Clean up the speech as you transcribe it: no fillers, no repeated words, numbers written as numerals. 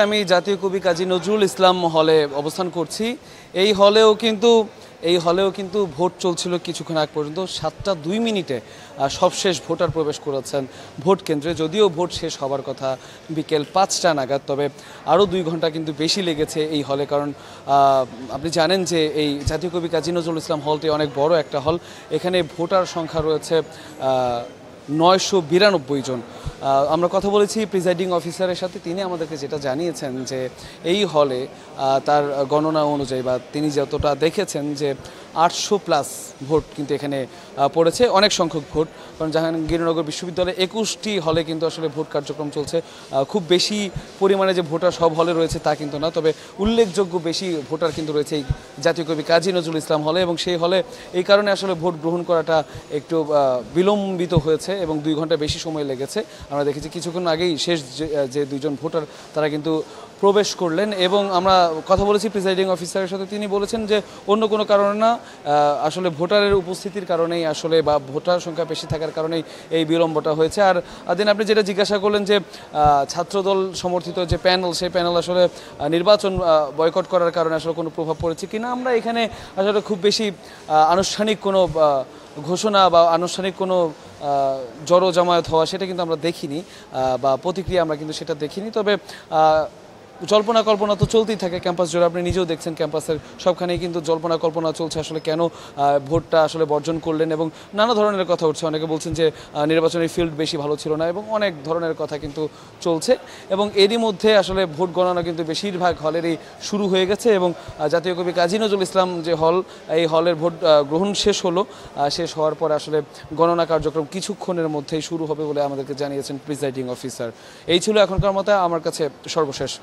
আমি জাতীয় কবি কাজী নজরুল ইসলাম হলে অবস্থান করছি। এই হলেও কিন্তু ভোট চলছিল কিছুক্ষণ আগ পর্যন্ত। 7টা 2 মিনিটে সবশেষ ভোটার প্রবেশ করেছেন ভোট কেন্দ্রে। যদিও ভোট শেষ হবার কথা বিকেল 5টা নাগাদ, তবে আরও 2 ঘন্টা কিন্তু বেশি লেগেছে এই হলে। কারণ আপনি জানেন যে এই জাতীয় কবি কাজী নজরুল ইসলাম হলটি অনেক বড় একটা হল। এখানে ভোটার সংখ্যা রয়েছে 992 জন। আমরা কথা বলেছি প্রিজাইডিং অফিসারের সাথে, তিনি আমাদেরকে যেটা জানিয়েছেন যে এই হলে তার গণনা অনুযায়ী বা তিনি যতটা দেখেছেন যে 800+ ভোট কিন্তু এখানে পড়েছে, অনেক সংখ্যক ভোট। কারণ জাহাঙ্গীরনগর বিশ্ববিদ্যালয়ে 21টি হলে কিন্তু আসলে ভোট কার্যক্রম চলছে। খুব বেশি পরিমাণে যে ভোটার সব হলে রয়েছে তা কিন্তু না, তবে উল্লেখযোগ্য বেশি ভোটার কিন্তু রয়েছে এই জাতীয় কবি কাজী নজরুল ইসলাম হলে। এবং সেই হলে এই কারণে আসলে ভোট গ্রহণ করাটা একটু বিলম্বিত হয়েছে এবং 2 ঘন্টা বেশি সময় লেগেছে। আমরা দেখেছি কিছুক্ষণ আগেই শেষ যে 2 জন ভোটার তারা কিন্তু প্রবেশ করলেন। এবং আমরা কথা বলেছি প্রিজাইডিং অফিসারের সাথে, তিনি বলেছেন যে অন্য কোনো কারণে না, আসলে ভোটারের উপস্থিতির কারণেই আসলে বা ভোটার সংখ্যা বেশি থাকার কারণেই এই বিলম্বটা হয়েছে। আর দিন আপনি যেটা জিজ্ঞাসা করলেন যে ছাত্রদল সমর্থিত যে প্যানেল, সেই প্যানেল আসলে নির্বাচন বয়কট করার কারণে আসলে কোনো প্রভাব পড়েছে কিনা, আমরা এখানে আসলে খুব বেশি আনুষ্ঠানিক কোনো ঘোষণা বা আনুষ্ঠানিক কোনো জড়ো জামায়াত হওয়া সেটা কিন্তু আমরা দেখিনি, বা প্রতিক্রিয়া আমরা কিন্তু সেটা দেখিনি। তবে জল্পনা কল্পনা তো চলতেই থাকে ক্যাম্পাস জুড়ে। আপনি নিজেও দেখছেন ক্যাম্পাসের সবখানেই কিন্তু জল্পনা কল্পনা চলছে আসলে কেন ভোটটা আসলে বর্জন করলেন, এবং নানা ধরনের কথা উঠছে। অনেকে বলছেন যে নির্বাচনের ফিল্ড বেশি ভালো ছিল না, এবং অনেক ধরনের কথা কিন্তু চলছে। এবং এরই মধ্যে আসলে ভোট গণনা কিন্তু বেশিরভাগ হলেরই শুরু হয়ে গেছে। এবং জাতীয় কবি কাজী নজরুল ইসলাম যে হল, এই হলের ভোট গ্রহণ শেষ হলো। শেষ হওয়ার পরে আসলে গণনা কার্যক্রম কিছুক্ষণের মধ্যেই শুরু হবে বলে আমাদেরকে জানিয়েছেন প্রিজাইডিং অফিসার। এই ছিল এখনকার মতো আমার কাছে সর্বশেষ।